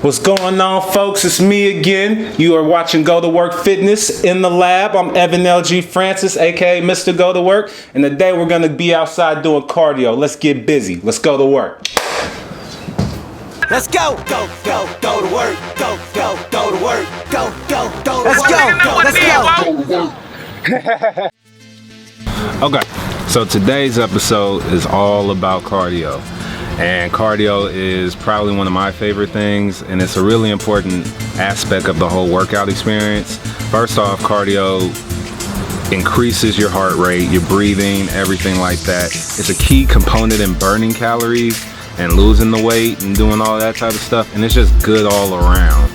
What's going on, folks? It's me again. You are watching Go to Work Fitness in the lab. I'm Evan LG Francis, aka Mr. Go to Work, and today we're gonna be outside doing cardio. Let's get busy. Let's go to work. Let's go, go to work, go to work, go. Let's go. Okay, so today's episode is all about cardio. And cardio is probably one of my favorite things, and it's a really important aspect of the whole workout experience. First off, cardio increases your heart rate, your breathing, everything like that. It's a key component in burning calories and losing the weight and doing all that type of stuff, and it's just good all around.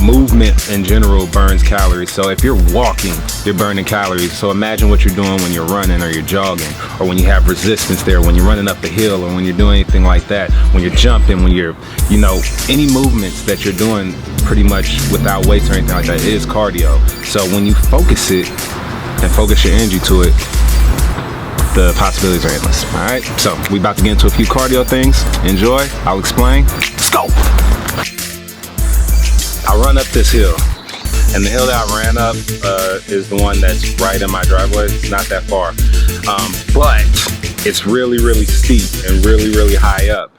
Movement in general burns calories, so if you're walking, you're burning calories. So imagine what you're doing when you're running or you're jogging, or when you have resistance there, when you're running up the hill, or when you're doing anything like that, when you're jumping, when you're, any movements that you're doing pretty much without weights or anything like that is cardio. So when you focus it and focus your energy to it, the possibilities are endless. All right, so we about to get into a few cardio things. Enjoy. I'll explain. Let's go. I run up this hill, and the hill that I ran up is the one that's right in my driveway. It's not that far, but it's really, really steep and really, really high up.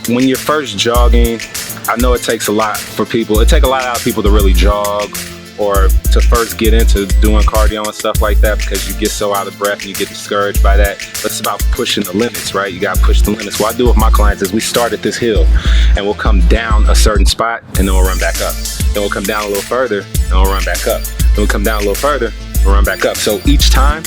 When you're first jogging, I know it takes a lot for people. It takes a lot out of people to really jog or to first get into doing cardio and stuff like that, because you get so out of breath and you get discouraged by that. But it's about pushing the limits, right? You gotta push the limits. What I do with my clients is we start at this hill and we'll come down a certain spot and then we'll run back up. Then we'll come down a little further and we'll run back up. Then we'll come down a little further and we'll run back up. So each time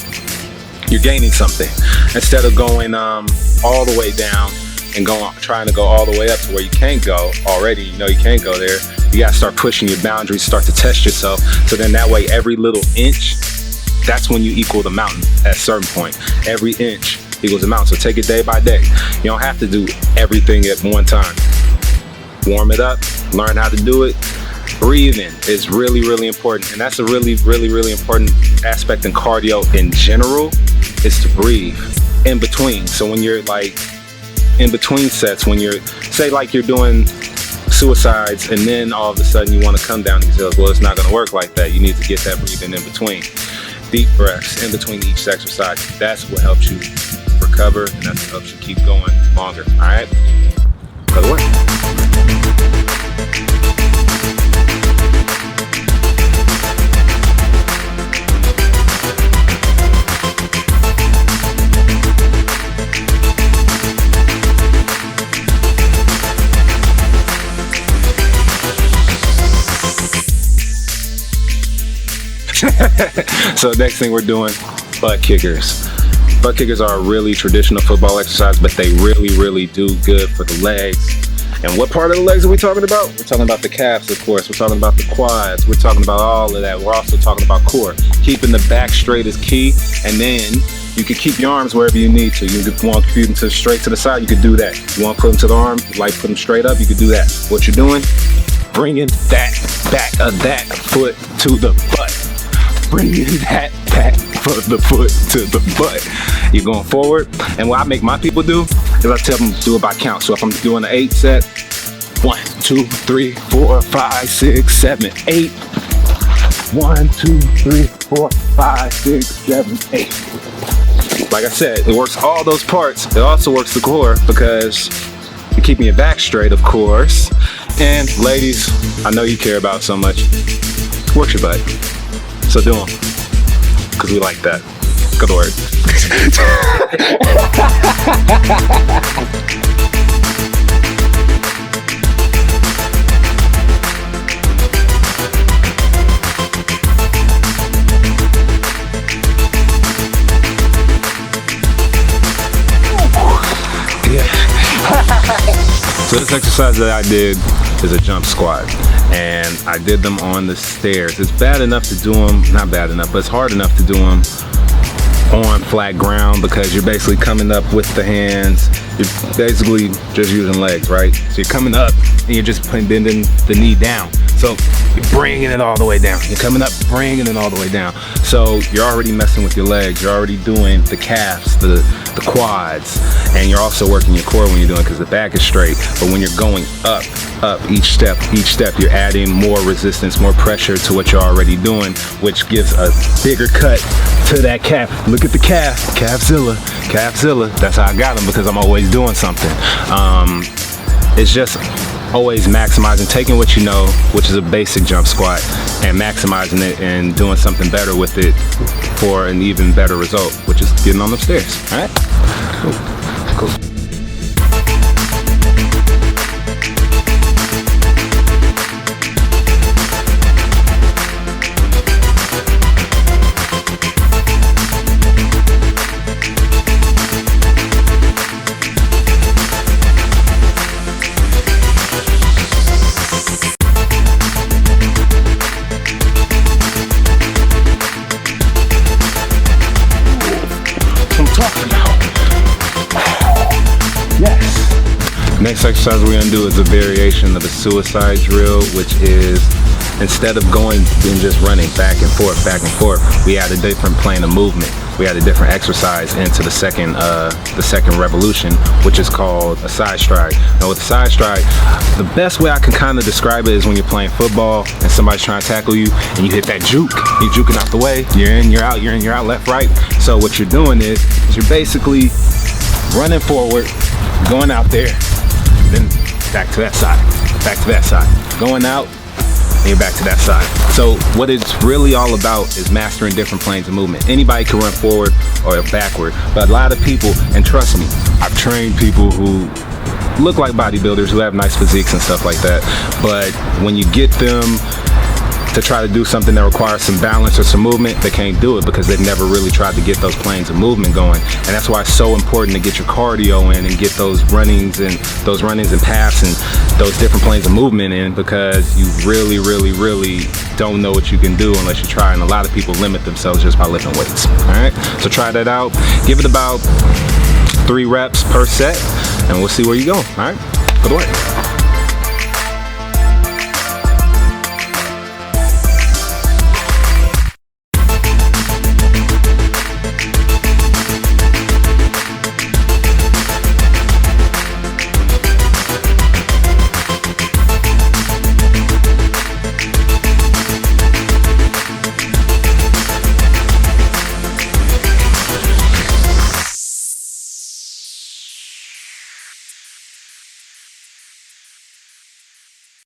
you're gaining something. Instead of going all the way down and trying to go all the way up to where you can't go already, you can't go there. You gotta start pushing your boundaries, start to test yourself. So then that way, every little inch, that's when you equal the mountain at a certain point. Every inch equals the mountain. So take it day by day. You don't have to do everything at one time. Warm it up, learn how to do it. Breathing is really, really important. And that's a really, really, really important aspect in cardio in general, is to breathe in between. So when you're in between sets, when you're, say you're doing suicides and then all of a sudden you want to come down these hills, well, it's not going to work like that. You need to get that breathing in between. Deep breaths in between each exercise. That's what helps you recover, and that's what helps you keep going longer. All right? Go to work. So next thing we're doing, butt kickers. Butt kickers are a really traditional football exercise, but they really, really do good for the legs. And what part of the legs are we talking about? We're talking about the calves, of course. We're talking about the quads. We're talking about all of that. We're also talking about core. Keeping the back straight is key. And then you can keep your arms wherever you need to. You want to keep them straight to the side, you can do that. You want to put them to the arm, put them straight up, you can do that. What you're doing, bringing that back of that foot to the butt. Bringing that back from the foot to the butt. You're going forward, and what I make my people do is I tell them to do it by count. So if I'm doing an 8 set, 1, 2, 3, 4, 5, 6, 7, 8. 1, 2, 3, 4, 5, 6, 7, 8. Like I said, it works all those parts. It also works the core, because you're keeping your back straight, of course. And ladies, I know you care about so much. Work your butt. So do them, because we like that. Good word. So this exercise that I did is a jump squat, and I did them on the stairs. It's bad enough to do them, not bad enough, but it's hard enough to do them on flat ground, because you're basically coming up with the hands you're basically just using legs, right? So you're coming up and you're just bending the knee down. So you're bringing it all the way down. You're coming up, bringing it all the way down. So you're already messing with your legs. You're already doing the calves, the quads, and you're also working your core when you're doing it because the back is straight. But when you're going up, each step, you're adding more resistance, more pressure to what you're already doing, which gives a bigger cut to that calf. Look at the calf, calfzilla. That's how I got them, because I'm always doing something. It's just always maximizing, taking what you know, which is a basic jump squat, and maximizing it and doing something better with it for an even better result, which is getting on the stairs. All right? Cool. Next exercise we're gonna do is a variation of the suicide drill, which is instead of going and just running back and forth, we add a different plane of movement. We add a different exercise into the second revolution, which is called a side stride. Now with the side stride, the best way I can kind of describe it is when you're playing football and somebody's trying to tackle you and you hit that juke. You're juking out the way, you're in, you're out, left, right. So what you're doing is you're basically running forward, going out there, then back to that side, going out, and you're back to that side. So what it's really all about is mastering different planes of movement. Anybody can run forward or backward, but a lot of people, and trust me, I've trained people who look like bodybuilders, who have nice physiques and stuff like that, but when you get them to try to do something that requires some balance or some movement, they can't do it because they've never really tried to get those planes of movement going. And that's why it's so important to get your cardio in and get those runnings and paths and those different planes of movement in, because you really don't know what you can do unless you try, and a lot of people limit themselves just by lifting weights. All right, so try that out. Give it about 3 reps per set and we'll see where you go. All right, good work.